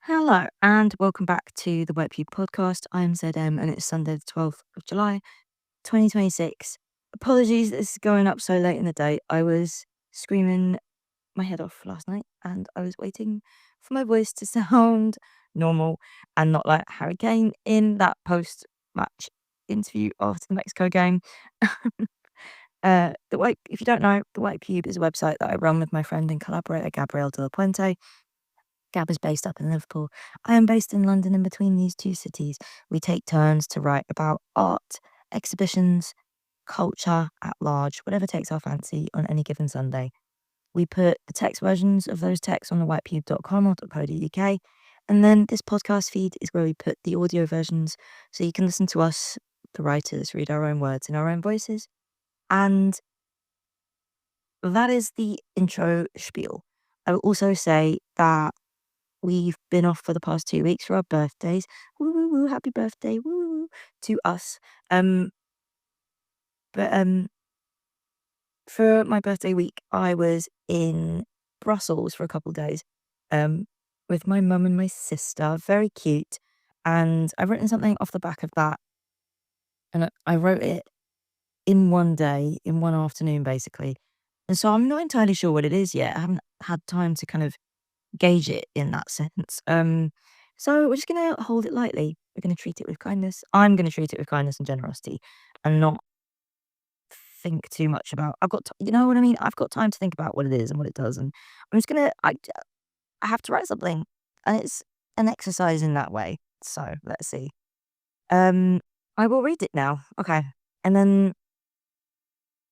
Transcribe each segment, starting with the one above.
Hello, and welcome back to the White People podcast. I'm ZM, and it's Sunday, the 12th of July, 2026. Apologies, this is going up so late in the day. I was screaming my head off last night, and I was waiting for my voice to sound normal and not like Harry Kane in that post match interview after the Mexico game. If you don't know, the White Cube is a website that I run with my friend and collaborator Gabrielle de la Puente. Gab is based up in Liverpool. I am based in London. In between these two cities, we take turns to write about art, exhibitions, culture at large, whatever takes our fancy on any given Sunday. We put the text versions of those texts on the whitepube.com or .co.uk. And then this podcast feed is where we put the audio versions so you can listen to us, the writers, read our own words in our own voices. And that is the intro spiel. I will also say that we've been off for the past 2 weeks for our birthdays. Woo, woo, woo, happy birthday, woo, to us. But for my birthday week, I was in Brussels for a couple of days, with my mum and my sister. Very cute. And I've written something off the back of that, and I wrote it in one day, in one afternoon, basically. And so I'm not entirely sure what it is yet. I haven't had time to kind of gauge it in that sense. So we're just gonna hold it lightly. We're gonna treat it with kindness. I'm gonna treat it with kindness and generosity, and not think too much about. You know what I mean. I've got time to think about what it is and what it does, and I'm just gonna. I have to write something, and it's an exercise in that way. So let's see. I will read it now. Okay, and then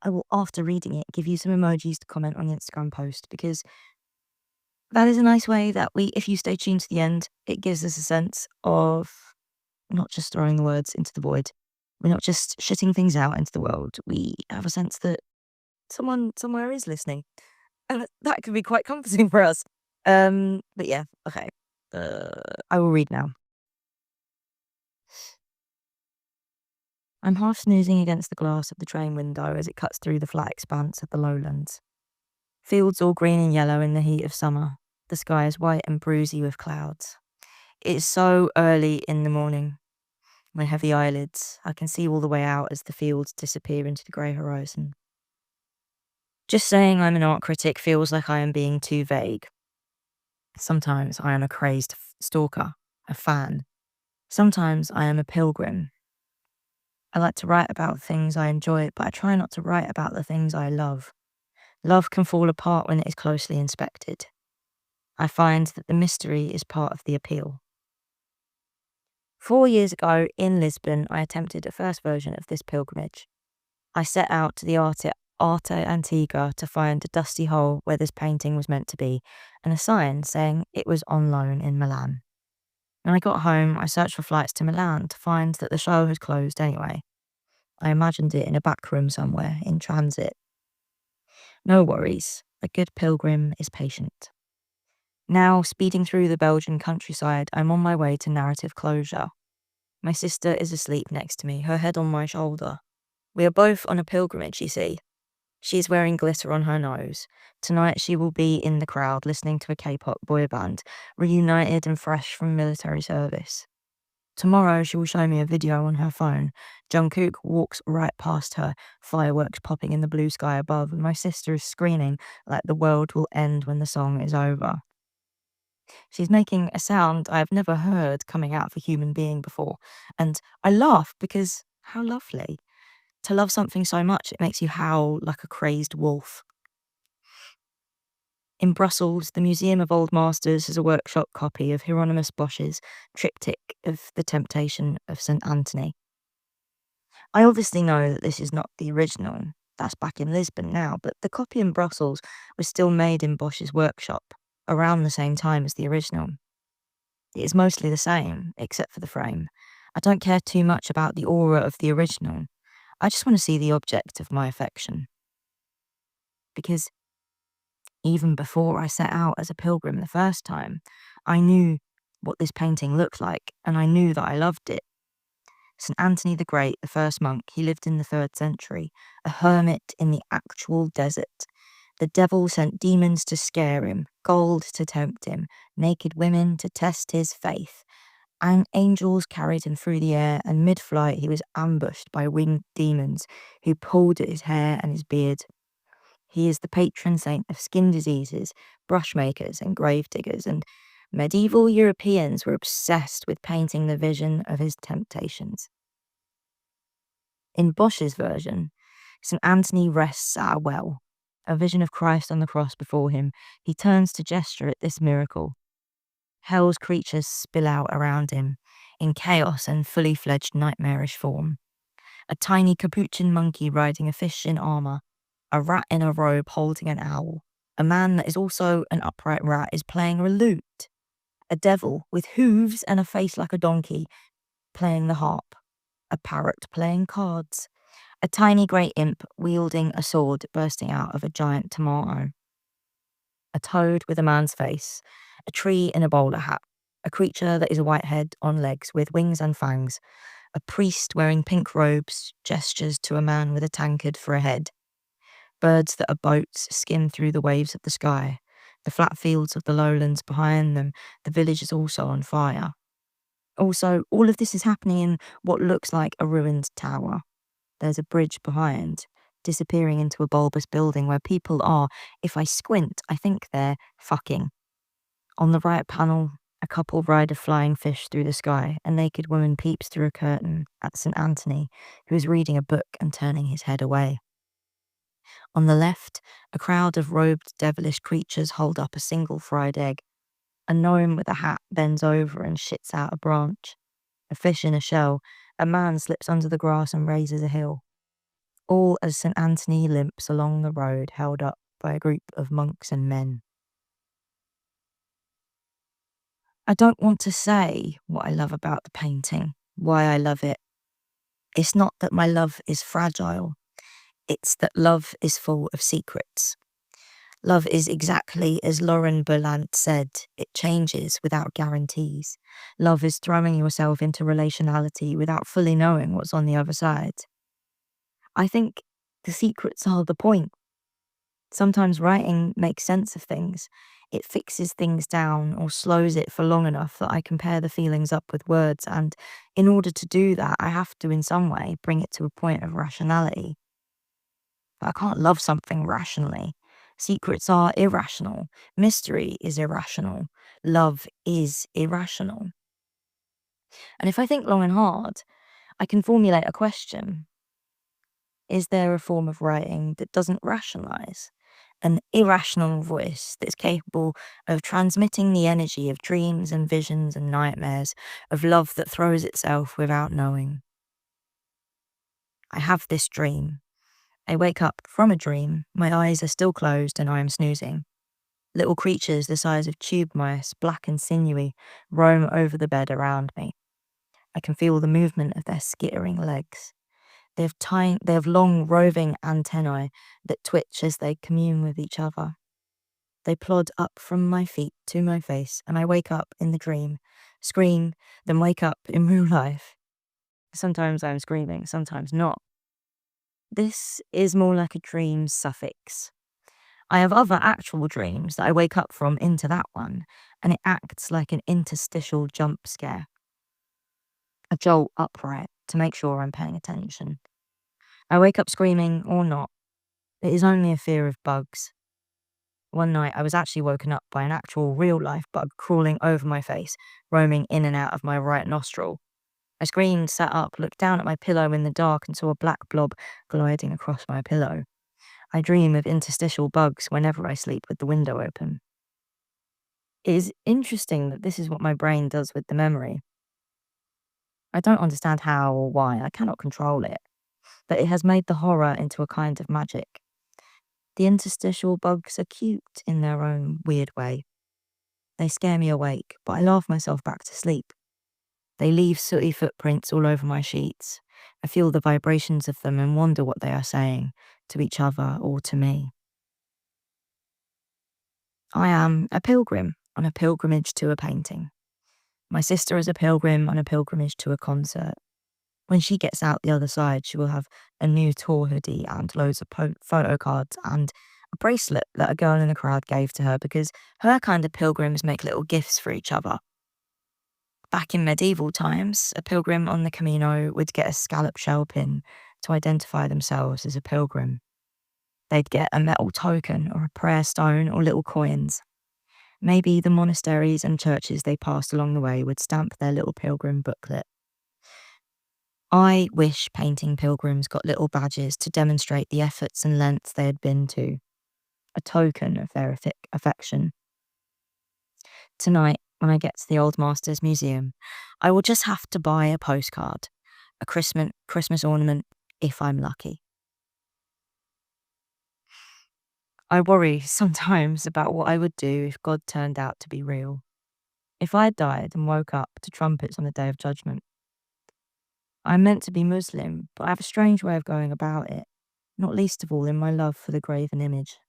I will, after reading it, give you some emojis to comment on the Instagram post, because that is a nice way that if you stay tuned to the end, it gives us a sense of not just throwing the words into the void. We're not just shitting things out into the world. We have a sense that someone somewhere is listening. And that can be quite comforting for us. But yeah, okay. I will read now. I'm half snoozing against the glass of the train window as it cuts through the flat expanse of the lowlands. Fields all green and yellow in the heat of summer. The sky is white and bruisey with clouds. It is so early in the morning. My heavy eyelids, I can see all the way out as the fields disappear into the grey horizon. Just saying I'm an art critic feels like I am being too vague. Sometimes I am a crazed stalker, a fan. Sometimes I am a pilgrim. I like to write about things I enjoy, but I try not to write about the things I love. Love can fall apart when it is closely inspected. I find that the mystery is part of the appeal. 4 years ago in Lisbon, I attempted a first version of this pilgrimage. I set out to the Arte Antiga to find a dusty hole where this painting was meant to be, and a sign saying it was on loan in Milan. When I got home, I searched for flights to Milan to find that the show had closed anyway. I imagined it in a back room somewhere, in transit. No worries, a good pilgrim is patient. Now, speeding through the Belgian countryside, I'm on my way to narrative closure. My sister is asleep next to me, her head on my shoulder. We are both on a pilgrimage, you see. She is wearing glitter on her nose. Tonight she will be in the crowd listening to a K-pop boy band, reunited and fresh from military service. Tomorrow she will show me a video on her phone. Jungkook walks right past her, fireworks popping in the blue sky above, and my sister is screaming like the world will end when the song is over. She's making a sound I have never heard coming out of a human being before, and I laugh because how lovely. To love something so much, it makes you howl like a crazed wolf. In Brussels, the Museum of Old Masters has a workshop copy of Hieronymous Bosch's Triptych of the Temptation of St. Anthony. I obviously know that this is not the original, that's back in Lisbon now, but the copy in Brussels was still made in Bosch's workshop around the same time as the original. It is mostly the same, except for the frame. I don't care too much about the aura of the original. I just want to see the object of my affection. Because even before I set out as a pilgrim the first time, I knew what this painting looked like, and I knew that I loved it. St. Anthony the Great, the first monk, he lived in the 3rd century, a hermit in the actual desert. The devil sent demons to scare him, gold to tempt him, naked women to test his faith. And angels carried him through the air, and mid-flight he was ambushed by winged demons who pulled at his hair and his beard. He is the patron saint of skin diseases, brushmakers, and grave diggers, and medieval Europeans were obsessed with painting the vision of his temptations. In Bosch's version, St. Anthony rests at a well, a vision of Christ on the cross before him. He turns to gesture at this miracle. Hell's creatures spill out around him, in chaos and fully fledged nightmarish form. A tiny capuchin monkey riding a fish in armour, a rat in a robe holding an owl, a man that is also an upright rat is playing a lute, a devil with hooves and a face like a donkey playing the harp, a parrot playing cards, a tiny grey imp wielding a sword bursting out of a giant tomato, a toad with a man's face, a tree in a bowler hat, a creature that is a whitehead on legs with wings and fangs, a priest wearing pink robes gestures to a man with a tankard for a head, birds that are boats skim through the waves of the sky, the flat fields of the lowlands behind them, the village is also on fire. Also, all of this is happening in what looks like a ruined tower. There's a bridge behind, disappearing into a bulbous building where people are, if I squint, I think they're fucking. On the right panel, a couple ride a flying fish through the sky. A naked woman peeps through a curtain at St. Anthony, who is reading a book and turning his head away. On the left, a crowd of robed devilish creatures hold up a single fried egg. A gnome with a hat bends over and shits out a branch. A fish in a shell. A man slips under the grass and raises a hill. All as St. Anthony limps along the road held up by a group of monks and men. I don't want to say what I love about the painting, why I love it. It's not that my love is fragile. It's that love is full of secrets. Love is exactly as Lauren Berlant said, it changes without guarantees. Love is throwing yourself into relationality without fully knowing what's on the other side. I think the secrets are the point. Sometimes writing makes sense of things. It fixes things down or slows it for long enough that I can pair the feelings up with words, and in order to do that, I have to in some way bring it to a point of rationality. But I can't love something rationally. Secrets are irrational. Mystery is irrational. Love is irrational. And if I think long and hard, I can formulate a question. Is there a form of writing that doesn't rationalize? An irrational voice that's capable of transmitting the energy of dreams and visions and nightmares, of love that throws itself without knowing. I have this dream. I wake up from a dream, my eyes are still closed and I am snoozing. Little creatures the size of tube mice, black and sinewy, roam over the bed around me. I can feel the movement of their skittering legs. They have long roving antennae that twitch as they commune with each other. They plod up from my feet to my face, and I wake up in the dream, scream, then wake up in real life. Sometimes I'm screaming, sometimes not. This is more like a dream suffix. I have other actual dreams that I wake up from into that one, and it acts like an interstitial jump scare. A jolt upright to make sure I'm paying attention. I wake up screaming or not. It is only a fear of bugs. One night I was actually woken up by an actual real-life bug crawling over my face, roaming in and out of my right nostril. I screamed, sat up, looked down at my pillow in the dark and saw a black blob gliding across my pillow. I dream of interstitial bugs whenever I sleep with the window open. It is interesting that this is what my brain does with the memory. I don't understand how or why, I cannot control it, but it has made the horror into a kind of magic. The interstitial bugs are cute in their own weird way. They scare me awake, but I laugh myself back to sleep. They leave sooty footprints all over my sheets. I feel the vibrations of them and wonder what they are saying, to each other or to me. I am a pilgrim on a pilgrimage to a painting. My sister is a pilgrim on a pilgrimage to a concert. When she gets out the other side, she will have a new tour hoodie and loads of photo cards and a bracelet that a girl in the crowd gave to her because her kind of pilgrims make little gifts for each other. Back in medieval times, a pilgrim on the Camino would get a scallop shell pin to identify themselves as a pilgrim. They'd get a metal token or a prayer stone or little coins. Maybe the monasteries and churches they passed along the way would stamp their little pilgrim booklet. I wish painting pilgrims got little badges to demonstrate the efforts and lengths they had been to, a token of their affection. Tonight, when I get to the Old Masters Museum, I will just have to buy a postcard, a Christmas ornament, if I'm lucky. I worry sometimes about what I would do if God turned out to be real. If I had died and woke up to trumpets on the Day of Judgment. I'm meant to be Muslim, but I have a strange way of going about it, not least of all in my love for the graven image.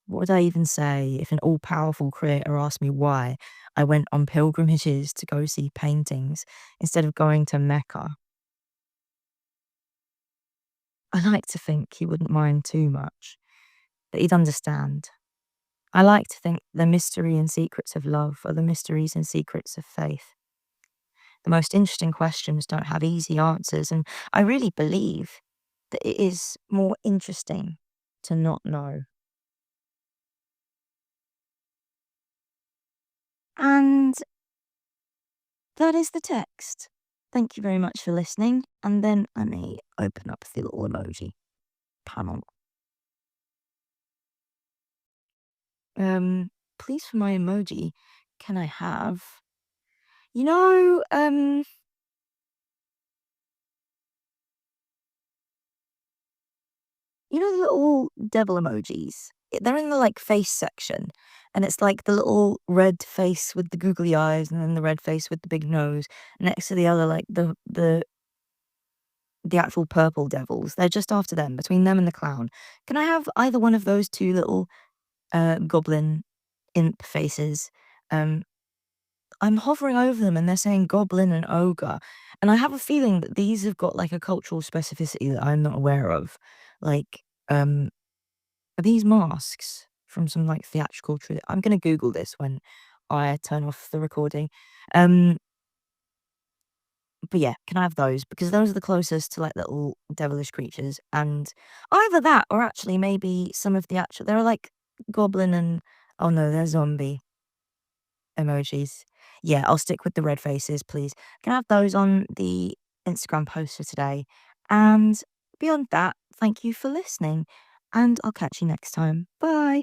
What would I even say if an all-powerful creator asked me why I went on pilgrimages to go see paintings instead of going to Mecca? I like to think he wouldn't mind too much, that he'd understand. I like to think the mystery and secrets of love are the mysteries and secrets of faith. The most interesting questions don't have easy answers, and I really believe that it is more interesting to not know. And that is the text. Thank you very much for listening, and then let me open up the little emoji panel. Please for my emoji, can I have, you know, the little devil emojis? They're in the, like, face section, and it's, like, the little red face with the googly eyes and then the red face with the big nose next to the other, like, the actual purple devils. They're just after them, between them and the clown. Can I have either one of those 2 little, goblin imp faces? Um, I'm hovering over them and they're saying goblin and ogre, and I have a feeling that these have got, like, a cultural specificity that I'm not aware of. Like, are these masks from some, like, theatrical I'm gonna Google this when I turn off the recording. Um, but yeah, can I have those? Because those are the closest to, like, little devilish creatures, and either that or actually maybe some of the actual there are, like, goblin and oh no, they're zombie emojis. Yeah, I'll stick with the red faces, please. Can I have those on the Instagram post for today? And beyond that, thank you for listening, and I'll catch you next time. Bye.